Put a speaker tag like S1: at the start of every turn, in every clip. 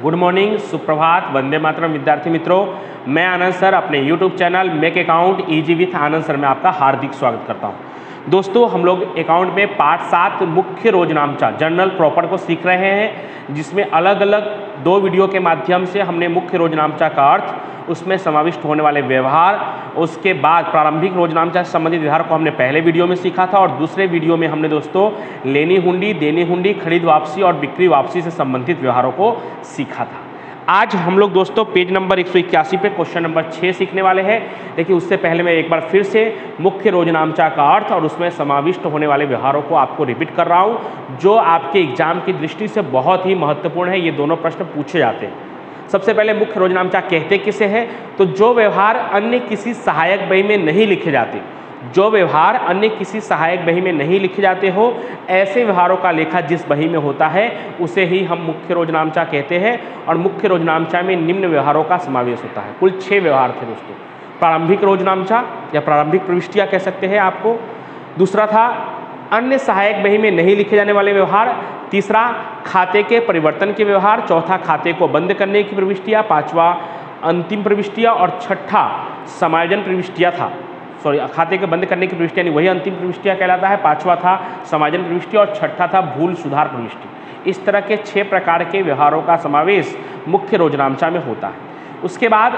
S1: Good morning, सुप्रभात, वंदे मातरम विद्यार्थी मित्रों। मैं आनंद सर अपने YouTube channel make account easy with Anand sir में आपका हार्दिक स्वागत करता हूं। दोस्तों, हम लोग अकाउंट में पार्ट 7 मुख्य रोजनामचा जनरल प्रॉपर को सीख रहे हैं, जिसमें अलग अलग 2 वीडियो के माध्यम से हमने मुख्य रोजनामचा का अर्थ, उसमें समाविष्ट होने वाले व्यवहार, उसके बाद प्रारंभिक रोजनामचा से संबंधित व्यवहार को हमने पहले वीडियो में सीखा था और दूसरे वीडियो में हमने दोस्तों लेनी हुंडी, देनी हुंडी, खरीद वापसी और बिक्री वापसी से संबंधित व्यवहारों को सीखा था। आज हम लोग दोस्तों पेज नंबर 181 पे क्वेश्चन नंबर 6 सीखने वाले हैं। देखिए, उससे पहले मैं एक बार फिर से मुख्य रोजनामचा का अर्थ और उसमें समाविष्ट होने वाले व्यवहारों को आपको रिपीट कर रहा हूं, जो आपके एग्जाम की दृष्टि से बहुत ही महत्वपूर्ण है। ये दोनों प्रश्न पूछे जाते हैं। सबसे पहले मुख्य रोजनामचा कहते किसे हैं? तो जो व्यवहार अन्य किसी सहायक बही में नहीं लिखे जाते, जो व्यवहार अन्य किसी सहायक बही में नहीं लिखे जाते हो, ऐसे व्यवहारों का लेखा जिस बही में होता है उसे ही हम मुख्य रोजनामचा कहते हैं। और मुख्य रोजनामचा में निम्न व्यवहारों का समावेश होता है। कुल 6 व्यवहार थे दोस्तों। प्रारंभिक रोजनामचा या प्रारंभिक प्रविष्टियां कह सकते हैं आपको। दूसरा था अन्य सहायक बही में नहीं लिखे जाने वाले व्यवहार। तीसरा खाते के परिवर्तन के व्यवहार। चौथा खाते को बंद करने की प्रविष्टियां। पांचवा अंतिम प्रविष्टियां और छठा समायोजन प्रविष्टियां था। खाते के बंद करने की प्रविष्टि यानी वही अंतिम प्रविष्टियां कहलाता है। पांचवा था समायोजन प्रविष्टि और छठा था भूल सुधार प्रविष्टि। इस तरह के 6 प्रकार के व्यवहारों का समावेश मुख्य रोजनामचा में होता है। उसके बाद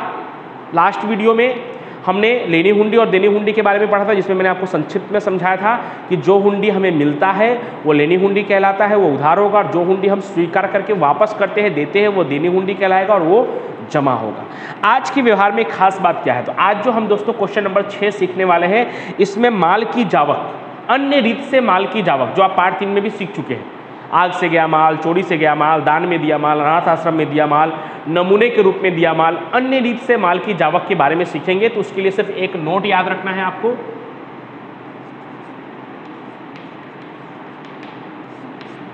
S1: लास्ट वीडियो में हमने लेनी हुंडी और देनी हुंडी के बारे में पढ़ा था, जिसमें मैंने आपको संक्षिप्त में समझाया था कि जो हुंडी हमें मिलता है वो लेनी हुंडी कहलाता है, वो उधार होगा। और जो हुंडी हम स्वीकार करके वापस करते हैं, देते हैं, वो देनी हुंडी कहलाएगा और वो जमा होगा। आज के व्यवहार में खास बात क्या है? तो आज जो हम दोस्तों क्वेश्चन नंबर 6 सीखने वाले हैं, इसमें माल की जावक, अन्य रीत से माल की जावक, जो आप पार्ट 3 में भी सीख चुके हैं। आग से गया माल, चोरी से गया माल, दान में दिया माल, अनाथ आश्रम में दिया माल, नमूने के रूप में दिया माल, अन्य रीत से माल की जावक के बारे में सीखेंगे। तो उसके लिए सिर्फ एक नोट याद रखना है आपको।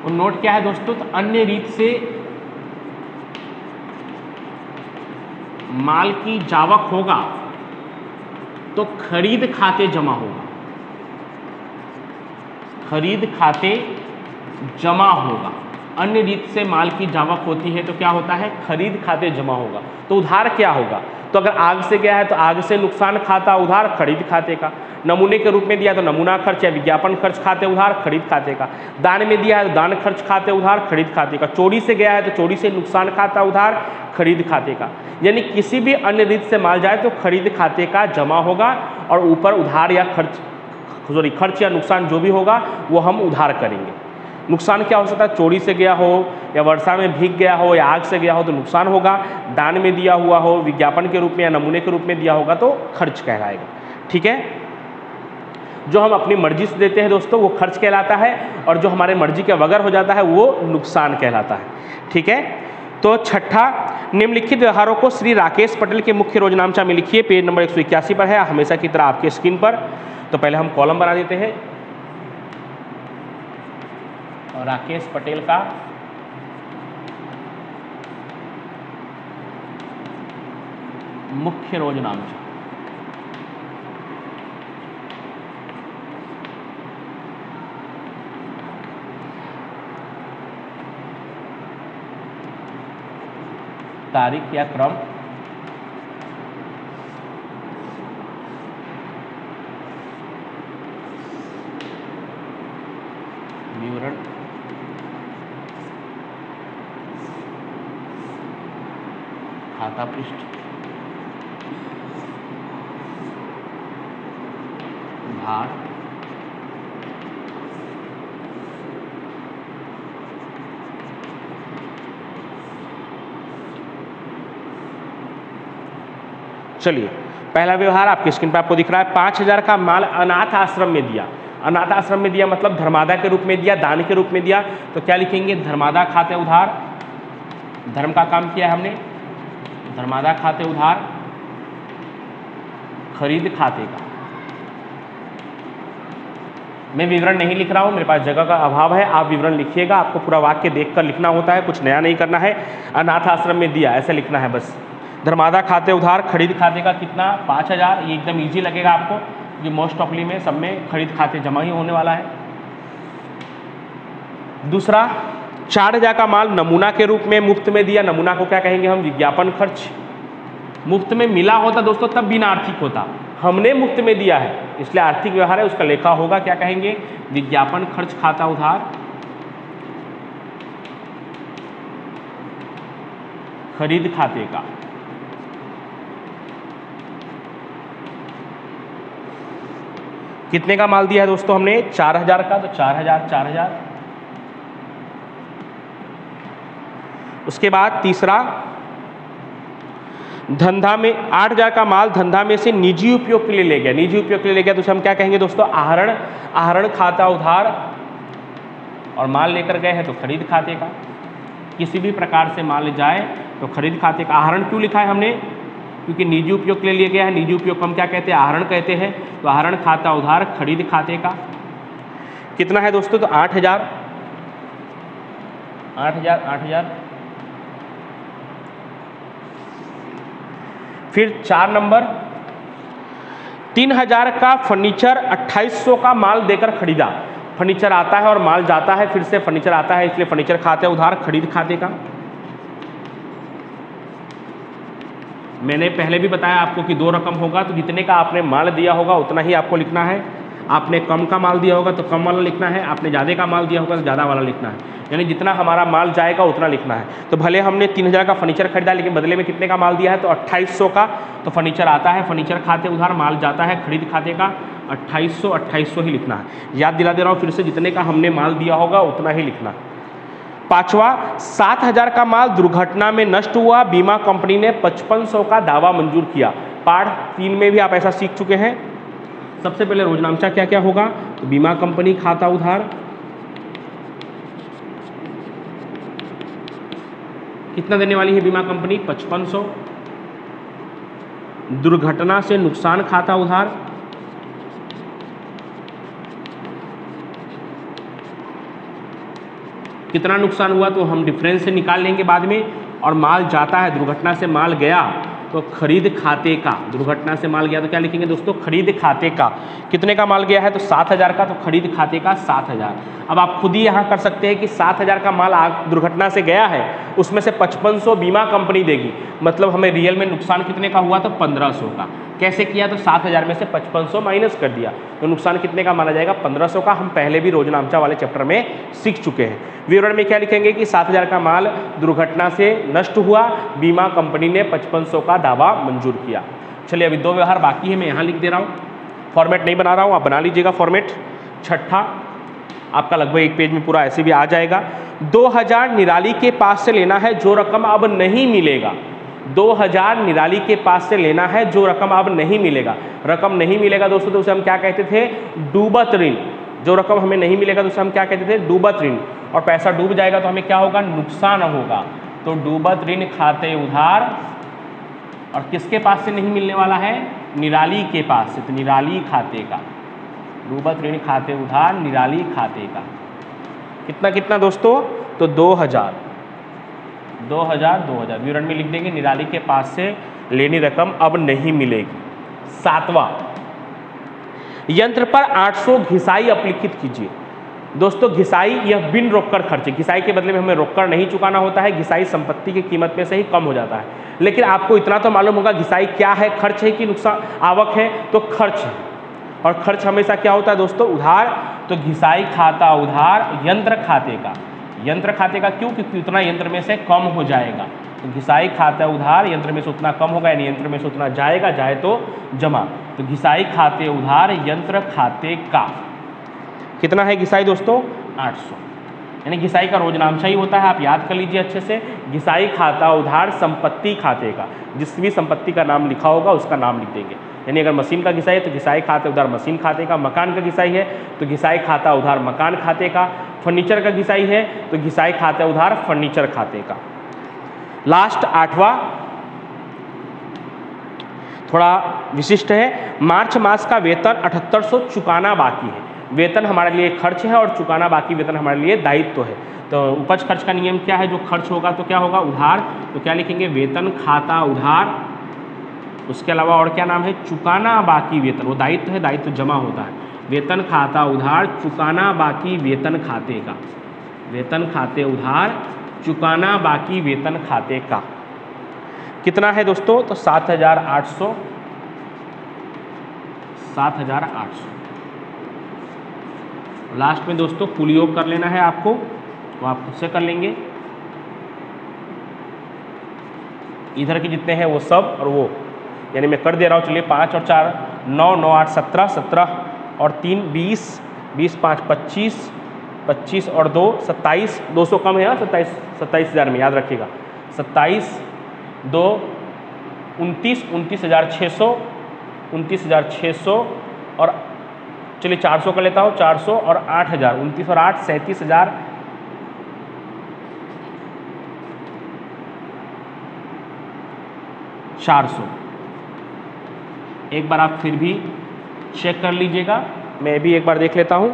S1: और नोट क्या है दोस्तों? तो अन्य रीत से माल की जावक होगा तो खरीद खाते जमा होगा। खरीद खाते जमा होगा। अन्य रीत से माल की जावक होती है तो क्या होता है? खरीद खाते जमा होगा। तो उधार क्या होगा? तो अगर आग से गया है तो आग से नुकसान खाता उधार खरीद खाते का। नमूने के रूप में दिया तो नमूना खर्च या विज्ञापन खर्च खाते उधार खरीद खाते का। दान में दिया है तो दान खर्च खाते उधार खरीद खाते का। चोरी से गया है तो चोरी से नुकसान खाता उधार खरीद खाते का। यानी किसी भी अन्य रीत से माल जाए तो खरीद खाते का जमा होगा और ऊपर उधार या खर्च या नुकसान जो भी होगा वो हम उधार करेंगे। नुकसान क्या हो सकता है? चोरी से गया हो या वर्षा में भीग गया हो या आग से गया हो तो नुकसान होगा। दान में दिया हुआ हो, विज्ञापन के रूप में या नमूने के रूप में दिया होगा तो खर्च कहलाएगा। ठीक है, जो हम अपनी मर्जी से देते हैं दोस्तों वो खर्च कहलाता है, और जो हमारे मर्जी के बगैर हो जाता है वो नुकसान कहलाता है। ठीक है, तो छठा, निम्नलिखित व्यवहारों को श्री राकेश पटेल के मुख्य रोजनामचा में लिखिए। पेज नंबर 181 पर है, हमेशा की तरह आपके स्क्रीन पर। तो पहले हम कॉलम बना देते हैं। राकेश पटेल का मुख्य रोजनामचा। तारीख या क्रम, विवरण, खाता पृष्ठ, भार, चलिए पहला व्यवहार आपके स्क्रीन पर आपको दिख रहा है। 5000 का माल अनाथ आश्रम में दिया। अनाथ आश्रम में दिया मतलब धर्मादा के रूप में दिया, दान के रूप में दिया। तो क्या लिखेंगे? धर्मादा खाते उधार। धर्म का काम किया है हमने, धर्मादा खाते उधार खरीद खाते का। मैं विवरण नहीं लिख रहा हूँ, मेरे पास जगह का अभाव है, आप विवरण लिखिएगा। आपको पूरा वाक्य देखकर लिखना होता है, कुछ नया नहीं करना है। अनाथ आश्रम में दिया ऐसे लिखना है बस। धर्मादा खाते उधार खरीद खाते का कितना? 5000। ये एकदम इजी लगेगा आपको, ये मोस्ट ऑफली में सब में खरीद खाते जमा ही होने वाला है। दूसरा, 4,000 का माल नमूना के रूप में मुफ्त में दिया। नमूना को क्या कहेंगे हम? विज्ञापन खर्च। मुफ्त में मिला होता दोस्तों तब बिना आर्थिक होता, हमने मुफ्त में दिया है इसलिए आर्थिक व्यवहार है, उसका लेखा होगा क्या कहेंगे? विज्ञापन खर्च खाता उधार खरीद खाते का। कितने का माल दिया है दोस्तों हमने? 4,000 का, तो 4,000। उसके बाद तीसरा, धंधा में 8,000 का माल धंधा में से निजी उपयोग के लिए ले गया। निजी उपयोग के लिए ले गया तो उसे हम क्या कहेंगे दोस्तों? आहरण खाता उधार, और माल लेकर गए हैं तो खरीद खाते का। किसी भी प्रकार से माल जाए तो खरीद खाते का। आहरण क्यों लिखा है हमने? क्योंकि निजी उपयोग के लिए लिया गया है। निजी उपयोग को हम क्या कहते हैं? आहरण कहते हैं। तो आहरण खाता उधार खरीद खाते का। कितना है दोस्तों? तो 8,000। फिर 4 नंबर, 3,000 का फर्नीचर 2,800 का माल देकर खरीदा। फर्नीचर आता है और माल जाता है, फिर से फर्नीचर आता है, इसलिए फर्नीचर खाते उधार खरीद खाते का। मैंने पहले भी बताया आपको कि 2 रकम होगा, तो जितने का आपने माल दिया होगा उतना ही आपको लिखना है। आपने कम का माल दिया होगा तो कम वाला लिखना है, आपने ज़्यादा का माल दिया होगा तो ज़्यादा वाला लिखना है, यानी जितना हमारा माल जाएगा उतना लिखना है। तो भले हमने 3,000 का फर्नीचर खरीदा लेकिन बदले में कितने का माल दिया है? तो 2,800 का। तो फर्नीचर आता है, फर्नीचर खाते उधार, माल जाता है खरीद खाते का। 2,800 ही लिखना है। याद दिला दे रहा हूँ फिर से, जितने का हमने माल दिया होगा उतना ही लिखना है। 5वां, 7,000 का माल दुर्घटना में नष्ट हुआ, बीमा कंपनी ने 5500 का दावा मंजूर किया। पार्ट 3 में भी आप ऐसा सीख चुके हैं। सबसे पहले रोजनामचा क्या क्या होगा? तो बीमा कंपनी खाता उधार, कितना देने वाली है बीमा कंपनी? 5500। दुर्घटना से नुकसान खाता उधार, कितना नुकसान हुआ तो हम डिफरेंस से निकाल लेंगे बाद में। और माल जाता है, दुर्घटना से माल गया तो खरीद खाते का। दुर्घटना से माल गया तो क्या लिखेंगे दोस्तों? खरीद खाते का। कितने का माल गया है? तो 7,000 का, तो खरीद खाते का 7,000। अब आप खुद ही यहाँ कर सकते हैं कि 7,000 का माल दुर्घटना से गया है, उसमें से 5500 बीमा कंपनी देगी, मतलब हमें रियल में नुकसान कितने का हुआ? तो 1500 का। कैसे किया? तो 7,000 में से 5500 माइनस कर दिया, तो नुकसान कितने का माना जाएगा? 1500 का। हम पहले भी रोजनामचा वाले चैप्टर में सीख चुके हैं। विवरण में क्या लिखेंगे कि 7,000 का माल दुर्घटना से नष्ट हुआ, बीमा कंपनी ने 5500 का दावा मंजूर किया। चलिए अभी 2 व्यवहार बाकी है, मैं यहाँ लिख दे रहा हूँ, फॉर्मेट नहीं बना रहा हूँ, आप बना लीजिएगा फॉर्मेट। 6ठा आपका लगभग 1 पेज में पूरा ऐसे भी आ जाएगा। 2,000 निराली के पास से लेना है जो रकम अब नहीं मिलेगा। 2,000 निराली के पास से लेना है जो रकम अब नहीं मिलेगा। रकम नहीं मिलेगा दोस्तों तो उसे हम क्या कहते थे? डूबत ऋण। जो रकम हमें नहीं मिलेगा तो उसे हम क्या कहते थे? डूबत ऋण। और पैसा डूब जाएगा तो हमें क्या होगा? नुकसान होगा। तो डूबत ऋण खाते उधार, और किसके पास से नहीं मिलने वाला है? निराली के पास से, तो निराली खाते का। डूबत ऋण खाते उधार निराली खाते का। कितना कितना दोस्तों? तो 2,000। विवरण में लिख देंगे निराली के पास से लेनी रकम अब नहीं मिलेगी। 7वां, यंत्र पर 800 घिसाई अपलिखित कीजिए। दोस्तों घिसाई यह बिन रोककर खर्च है। घिसाई के बदले में हमें रोककर नहीं चुकाना होता है। घिसाई संपत्ति की कीमत में से ही कम हो जाता है। लेकिन आपको इतना तो मालूम होगा घिसाई क्या है? खर्च है कि नुकसान? आवक है तो खर्च है, और खर्च हमेशा क्या होता है दोस्तों? उधार। तो घिसाई खाता उधार यंत्र खाते का। यंत्र खाते का क्यों? क्योंकि उतना यंत्र में से कम हो जाएगा। तो घिसाई खाता उधार यंत्र में से उतना कम होगा, यानी यंत्र में से उतना जाएगा, जाए तो जमा। तो घिसाई खाते उधार यंत्र खाते का। कितना है घिसाई दोस्तों? 800। यानी घिसाई का रोजनामचा ही होता है, आप याद कर लीजिए अच्छे से। घिसाई खाता उधार संपत्ति खाते का। जिस भी संपत्ति का नाम लिखा होगा उसका नाम लिख देंगे। यानी अगर मशीन का घिसाई है तो घिसाई खाते उधार मशीन खाते का। मकान का घिसाई है तो घिसाई खाता उधार मकान खाते का। फर्नीचर का घिसाई है तो घिसाई खाता उधार फर्नीचर खाते का। लास्ट 8वां थोड़ा विशिष्ट है। मार्च मास का वेतन 7800 चुकाना बाकी है। वेतन हमारे लिए खर्च है और चुकाना बाकी वेतन हमारे लिए दायित्व है। तो उपज खर्च का नियम क्या है? जो खर्च होगा तो क्या होगा? उधार। तो क्या लिखेंगे? वेतन खाता उधार। उसके अलावा और क्या नाम है? चुकाना बाकी वेतन। वो दायित्व है, दायित्व जमा होता है। वेतन खाता उधार चुकाना बाकी वेतन खाते का। वेतन खाते उधार, चुकाना बाकी वेतन खाते का। कितना है दोस्तों? तो 7,800, 7,800। लास्ट में दोस्तों कुल योग कर लेना है आपको, तो आप खुद से कर लेंगे। इधर के जितने हैं वो सब और वो, यानी मैं कर दे रहा हूँ। चलिए 5 और 4 9, 9 8 17, 17 और 3 20, 20 5 25, 25 और 2 27, 200 कम है, 27,000 में याद रखिएगा। 27 2 29, 29,600, 29,600 और चलिए 400 कर लेता हूँ, 400 और 8,000, 29 और 8 37,000 400। एक बार आप फिर भी चेक कर लीजिएगा, मैं भी एक बार देख लेता हूँ।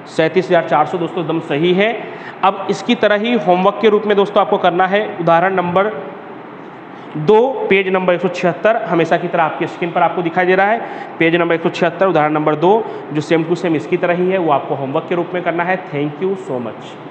S1: $37,400 दोस्तों एकदम सही है। अब इसकी तरह ही होमवर्क के रूप में दोस्तों आपको करना है उदाहरण नंबर 2, पेज नंबर 176, हमेशा की तरह आपकी स्क्रीन पर आपको दिखाई दे रहा है। पेज नंबर 176 उदाहरण नंबर 2, जो सेम टू सेम इसकी तरह ही है, वो आपको होमवर्क के रूप में करना है। Thank you so much.